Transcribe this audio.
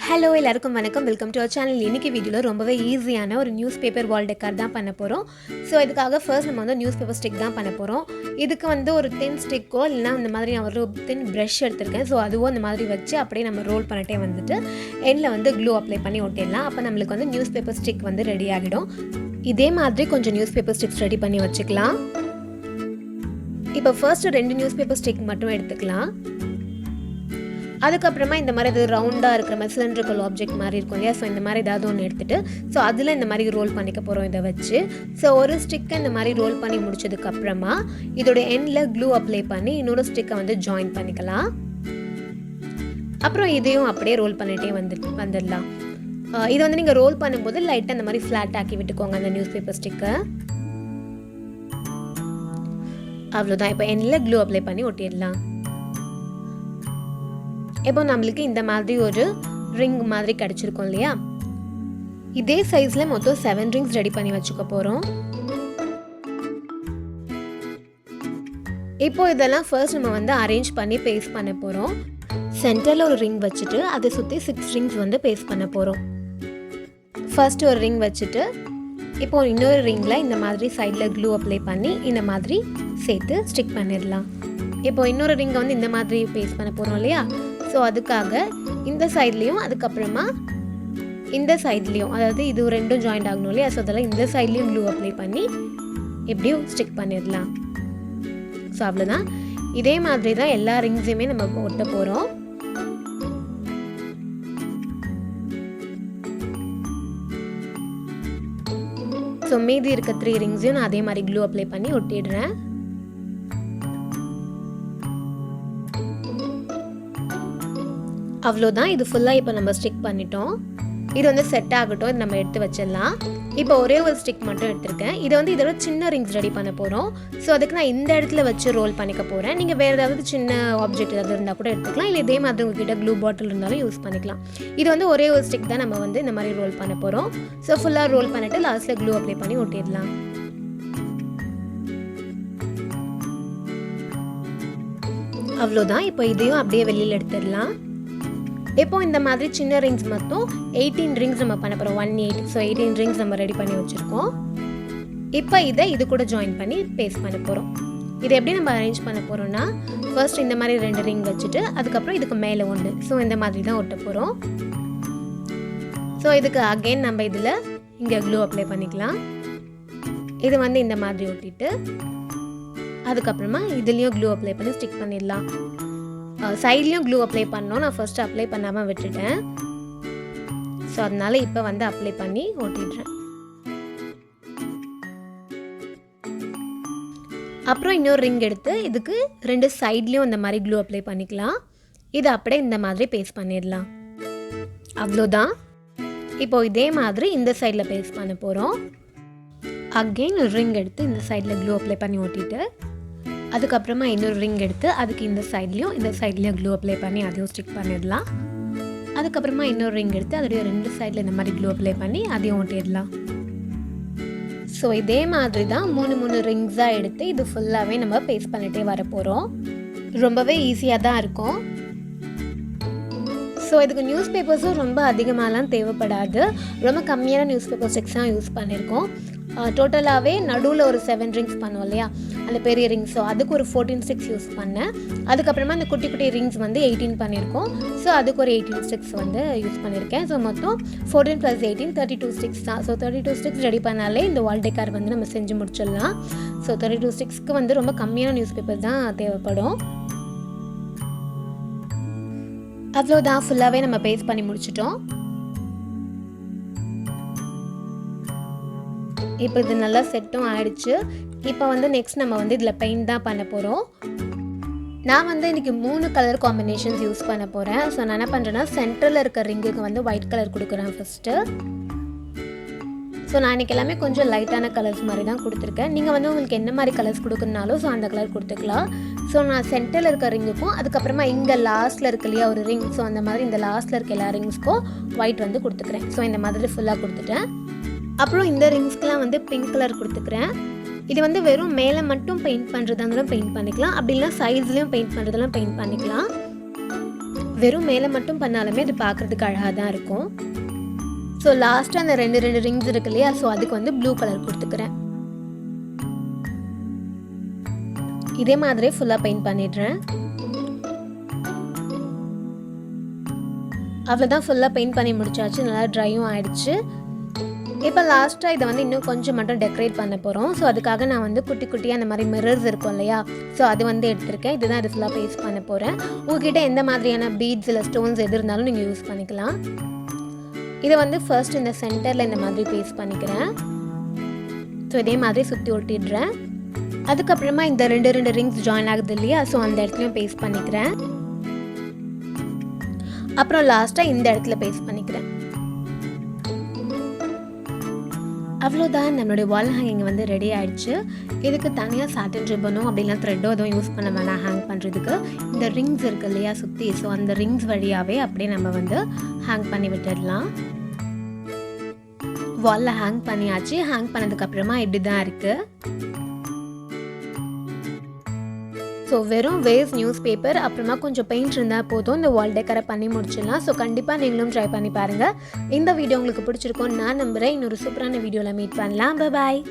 Hello எல்லாருக்கும் வணக்கம். Welcome to our channel. இன்றைக்கி வீடியோவில் ரொம்பவே ஈஸியான ஒரு நியூஸ் பேப்பர் வால் டெக்கர் தான் பண்ண போகிறோம். ஸோ இதுக்காக ஃபர்ஸ்ட் நம்ம வந்து நியூஸ் பேப்பர் ஸ்டிக் தான் பண்ண போகிறோம். இதுக்கு வந்து ஒரு தின் ஸ்டிக்கோ இல்லைனா இந்த மாதிரி நான் ஒரு தின் ப்ரஷ் எடுத்திருக்கேன். ஸோ அதுவோ இந்த மாதிரி வச்சு அப்படியே நம்ம ரோல் பண்ணிட்டே வந்துட்டு எண்டில் வந்து க்ளூ அப்ளை பண்ணி ஒட்டிடலாம். அப்போ நம்மளுக்கு வந்து நியூஸ் பேப்பர் ஸ்டிக் வந்து ரெடி ஆகிடும். இதே மாதிரி கொஞ்சம் நியூஸ் பேப்பர் ஸ்டிக்ஸ் ரெடி பண்ணி வச்சுக்கலாம். இப்போ ஃபர்ஸ்ட்டு 2 நியூஸ் பேப்பர் ஸ்டிக் மட்டும் எடுத்துக்கலாம். அதுக்கப்புறமா இந்த மாதிரி அது ரவுண்டாக இருக்கிற மாதிரி சிலிண்ட்ரிக்கல் ஆப்ஜெக்ட் மாதிரி இருக்கும் இல்லையா. ஸோ இந்த மாதிரி ஏதாவது ஒன்று எடுத்துகிட்டு ஸோ அதில் இந்த மாதிரி ரோல் பண்ணிக்க போகிறோம் இதை வச்சு. ஸோ ஒரு ஸ்டிக்கை இந்த மாதிரி ரோல் பண்ணி முடிச்சதுக்கப்புறமா இதோட எண்டில் க்ளூ அப்ளை பண்ணி இன்னொரு ஸ்டிக்கை வந்து ஜாயின் பண்ணிக்கலாம். அப்புறம் இதையும் அப்படியே ரோல் பண்ணிகிட்டே வந்துடலாம். இதை வந்து நீங்கள் ரோல் பண்ணும்போது லைட்டாக இந்த மாதிரி ஃப்ளாட் ஆக்கி விட்டுக்கோங்க அந்த நியூஸ் பேப்பர் ஸ்டிக்கை. அவ்வளோதான். இப்போ எண்டில் க்ளூ அப்ளை பண்ணி ஒட்டிடலாம். இப்போ நம்மளுக்கு இந்த மாதிரி ஒரு ரிங் மாதிரி கிடச்சிருக்கோம் இல்லையா. இதே சைஸில் மொத்தம் 7 ரிங்ஸ் ரெடி பண்ணி வச்சுக்க போகிறோம். இப்போ இதெல்லாம் ஃபர்ஸ்ட் நம்ம வந்து அரேஞ்ச் பண்ணி பேஸ்ட் பண்ண போகிறோம். சென்டரில் ஒரு ரிங் வச்சுட்டு அதை சுற்றி 6 ரிங்ஸ் வந்து பேஸ்ட் பண்ண போகிறோம். ஃபர்ஸ்ட் ஒரு ரிங் வச்சுட்டு இப்போ இன்னொரு ரிங்கில் இந்த மாதிரி சைடில் க்ளூ அப்ளை பண்ணி இந்த மாதிரி சேர்த்து ஸ்டிக் பண்ணிடலாம். இப்போ இன்னொரு ரிங்கை வந்து இந்த மாதிரி பேஸ்ட் பண்ண போகிறோம் இல்லையா. ஸோ அதுக்காக இந்த சைட்லேயும் அதுக்கப்புறமா இந்த சைட்லேயும், அதாவது இது ரெண்டும் ஜாயிண்ட் ஆகணும் இல்லையா. ஸோ அதெல்லாம் இந்த சைட்லேயும் க்ளூ அப்ளை பண்ணி எப்படியும் ஸ்டிக் பண்ணிடலாம். ஸோ அவ்வளோதான். இதே மாதிரி தான் எல்லா ரிங்ஸையுமே நம்ம ஒட்ட போகிறோம். ஸோ மீதி இருக்க 3 ரிங்ஸையும் நான் அதே மாதிரி க்ளூ அப்ளை பண்ணி ஒட்டிடுறேன். அவ்வளோதான். இது ஃபுல்லாக இப்போ நம்ம ஸ்டிக் பண்ணிட்டோம். இது வந்து செட் ஆகட்டும். இது நம்ம எடுத்து வச்சிடலாம். இப்போ ஒரே ஒரு ஸ்டிக் மட்டும் எடுத்திருக்கேன். இதை வந்து இதோட சின்ன ரிங்ஸ் ரெடி பண்ண போகிறோம். ஸோ அதுக்கு நான் இந்த இடத்துல வச்சு ரோல் பண்ணிக்க போகிறேன். நீங்கள் வேறு ஏதாவது சின்ன ஆப்ஜெக்ட் ஏதாவது இருந்தால் கூட எடுத்துக்கலாம். இல்லை இதே மாதிரி உங்ககிட்ட க்ளூ பாட்டில் இருந்தாலும் யூஸ் பண்ணிக்கலாம். இது வந்து ஒரே ஒரு ஸ்டிக் தான் நம்ம வந்து இந்த மாதிரி ரோல் பண்ண போகிறோம். ஸோ ஃபுல்லாக ரோல் பண்ணிவிட்டு லாஸ்ட்டில் க்ளூ அப்ளை பண்ணி ஒட்டிடலாம். அவ்வளோதான். இப்போ இதையும் அப்படியே வெளியில் எடுத்துடலாம். இப்போ இந்த மாதிரி சின்ன ரிங்ஸ் மட்டும் 18 ரிங்ஸ் நம்ம பண்ண போகிறோம். 18. ஸோ 18 ரிங்ஸ் நம்ம ரெடி பண்ணி வச்சுருக்கோம். இப்போ இதை இது கூட ஜாயின் பண்ணி பேஸ்ட் பண்ண போகிறோம். இதை எப்படி நம்ம அரேஞ்ச் பண்ண போகிறோம்னா ஃபர்ஸ்ட் இந்த மாதிரி 2 ரிங் வச்சுட்டு அதுக்கப்புறம் இதுக்கு மேலே 1. ஸோ இந்த மாதிரி தான் ஒட்ட போகிறோம். ஸோ இதுக்கு அகெயின் நம்ம இதில் இங்கே க்ளூ அப்ளை பண்ணிக்கலாம். இது வந்து இந்த மாதிரி ஒட்டிட்டு அதுக்கப்புறமா இதுலேயும் க்ளூ அப்ளை பண்ணி ஸ்டிக் பண்ணிடலாம். சைட்லேயும் க்ளூ அப்ளை பண்ணோம். நான் ஃபர்ஸ்ட் அப்ளை பண்ணாமல் விட்டுட்டேன். ஸோ அதனால இப்போ வந்து அப்ளை பண்ணி ஒட்டிடுறேன். அப்புறம் இன்னொரு ரிங் எடுத்து இதுக்கு 2 சைட்லேயும் இந்த மாதிரி க்ளூ அப்ளை பண்ணிக்கலாம். இதை அப்படியே இந்த மாதிரி பேஸ்ட் பண்ணிடலாம். அவ்வளோதான். இப்போ இதே மாதிரி இந்த சைடில் பேஸ்ட் பண்ண போகிறோம். அகெயின் ஒரு ரிங் எடுத்து இந்த சைடில் க்ளூ அப்ளை பண்ணி ஒட்டிட்டு அதுக்கப்புறமா இன்னொரு ரிங் எடுத்து அதுக்கு இந்த சைட்லேயும் க்ளூ அப்ளை பண்ணி அதையும் ஸ்டிக் பண்ணிடலாம். அதுக்கப்புறமா இன்னொரு ரிங் எடுத்து அதோடைய 2 சைடில் இந்த மாதிரி க்ளூ அப்ளை பண்ணி அதையும் ஒட்டிடலாம். ஸோ இதே மாதிரி தான் 3 ரிங்ஸாக எடுத்து இது ஃபுல்லாகவே நம்ம பேஸ்ட் பண்ணிகிட்டே வர போகிறோம். ரொம்பவே ஈஸியாக தான் இருக்கும். ஸோ இதுக்கு நியூஸ் பேப்பர்ஸும் ரொம்ப அதிகமாகலாம் தேவைப்படாது. ரொம்ப கம்மியான நியூஸ் பேப்பர் ஸ்டிக்ஸ் தான் யூஸ் பண்ணியிருக்கோம். டோட்டலாகவே நடுவில் ஒரு 7 ரிங்ஸ் பண்ணோம் இல்லையா, அந்த பெரிய ரிங்ஸ். ஸோ அதுக்கு ஒரு 14 ஸ்டிக்ஸ் யூஸ் பண்ணேன். அதுக்கப்புறமா அந்த குட்டி குட்டி ரிங்ஸ் வந்து 18 பண்ணியிருக்கோம். ஸோ அதுக்கு ஒரு 18 ஸ்டிக்ஸ் வந்து யூஸ் பண்ணியிருக்கேன். ஸோ மொத்தம் 14 + 18 32 ஸ்டிக்ஸ் தான். ஸோ 32 ஸ்டிக்ஸ் ரெடி பண்ணாலே இந்த வால் டெக்கார் வந்து நம்ம செஞ்சு முடிச்சிடலாம். ஸோ 32 ஸ்டிக்ஸ்க்கு வந்து ரொம்ப கம்மியான நியூஸ் பேப்பர் தான் தேவைப்படும். அவ்வளோதான். ஃபுல்லாகவே நம்ம பேஸ்ட் பண்ணி முடிச்சிட்டோம். இப்போ இது நல்லா செட்டும் ஆயிடுச்சு. இப்போ வந்து நெக்ஸ்ட் நம்ம வந்து இதில் பெயிண்ட் தான் பண்ண போகிறோம். நான் வந்து இன்றைக்கி 3 கலர் காம்பினேஷன்ஸ் யூஸ் பண்ண போகிறேன். ஸோ நான் என்ன பண்ணுறேன்னா சென்டரில் இருக்க ரிங்குக்கு வந்து ஒயிட் கலர் கொடுக்குறேன் ஃபஸ்ட்டு. ஸோ நான் இன்றைக்கி எல்லாமே கொஞ்சம் லைட்டான கலர்ஸ் மாதிரி தான் கொடுத்துருக்கேன். நீங்கள் வந்து உங்களுக்கு என்ன மாதிரி கலர்ஸ் கொடுக்குறனாலும் ஸோ அந்த கலர் கொடுத்துக்கலாம். ஸோ நான் சென்டரில் இருக்க ரிங்குக்கும் அதுக்கப்புறமா இங்கே லாஸ்ட்டில் இருக்க இல்லையா ஒரு ரிங், ஸோ அந்த மாதிரி இந்த லாஸ்ட்டில் இருக்க எல்லா ரிங்ஸ்க்கும் ஒயிட் வந்து கொடுத்துக்கிறேன். ஸோ இந்த மாதிரி ஃபுல்லாக கொடுத்துட்டேன். அப்புறம் இந்த ரிங்ஸ்க்கெலாம் வந்து பிங்க் கலர் கொடுத்துக்கிறேன். இது வந்து வெறும் மேலே மட்டும் பெயிண்ட் பண்ணுறதா இருந்தாலும் பெயிண்ட் பண்ணிக்கலாம். அப்படி இல்லை சைட்ஸ்லேயும் பெயிண்ட் பண்ணுறதெல்லாம் பெயிண்ட் பண்ணிக்கலாம். வெறும் மேலே மட்டும் பண்ணாலுமே அது பார்க்குறதுக்கு அழகாக தான் இருக்கும். ஸோ லாஸ்ட்டாக அந்த 2 ரிங்ஸ் இருக்கு இல்லையா, ஸோ அதுக்கு வந்து ப்ளூ கலர் கொடுத்துக்கிறேன். இதே மாதிரி ஃபுல்லாக பெயிண்ட் பண்ணிடுறேன். அவ்வளோதான், ஃபுல்லாக பெயிண்ட் பண்ணி முடிச்சாச்சு. நல்லா ட்ரையும் ஆகிடுச்சு. இப்போ லாஸ்ட்டாக இதை வந்து இன்னும் கொஞ்சம் மட்டும் டெக்கரேட் பண்ண போகிறோம். ஸோ அதுக்காக நான் வந்து குட்டி குட்டியாக அந்த மாதிரி மிரர்ஸ் இருக்கும் இல்லையா, ஸோ அது வந்து எடுத்திருக்கேன். இதுதான் இது ஃபுல்லாக பேஸ்ட் பண்ண போகிறேன். உங்ககிட்ட எந்த மாதிரியான பீட்ஸ் இல்லை ஸ்டோன்ஸ் எது இருந்தாலும் நீங்கள் யூஸ் பண்ணிக்கலாம். இதை வந்து ஃபர்ஸ்ட் இந்த சென்டரில் இந்த மாதிரி பேஸ்ட் பண்ணிக்கிறேன். ஸோ இதே மாதிரி சுற்றி ஒட்டிடுறேன். அதுக்கப்புறமா இந்த 2 ரிங்ஸ் ஜாயின் ஆகுது இல்லையா, ஸோ அந்த இடத்துலையும் பேஸ்ட் பண்ணிக்கிறேன். அப்புறம் லாஸ்ட்டாக இந்த இடத்துல பேஸ்ட் பண்ணிக்கிறேன். அவ்வளோதான், நம்மளுடைய வால் ஹேங்கிங் வந்து ரெடி ஆகிடுச்சு. இதுக்கு தனியாக சாட்டின் ரிப்பனோ அப்படின்னா த்ரெட்டோ எதுவும் யூஸ் பண்ண வேணாம் ஹேங் பண்ணுறதுக்கு. இந்த ரிங்ஸ் இருக்குது இல்லையா சுற்றி, ஸோ அந்த ரிங்ஸ் வழியாகவே அப்படியே நம்ம வந்து ஹேங் பண்ணி விட்டுடலாம். வாலில் ஹேங் பண்ணியாச்சு. ஹேங் பண்ணதுக்கப்புறமா இப்படி தான் இருக்குது. ஸோ வெறும் வேஸ்ட் நியூஸ் பேப்பர் அப்புறமா கொஞ்சம் பெயிண்ட் இருந்தால் போதும் இந்த வால் டெக்கரை பண்ணி முடிச்சிடலாம். ஸோ கண்டிப்பாக நீங்களும் ட்ரை பண்ணி பாருங்கள். இந்த வீடியோ உங்களுக்கு பிடிச்சிருக்கோன்னு நான் நம்புகிறேன். இன்னொரு சூப்பரான வீடியோவில் மீட் பண்ணலாம். பாய்.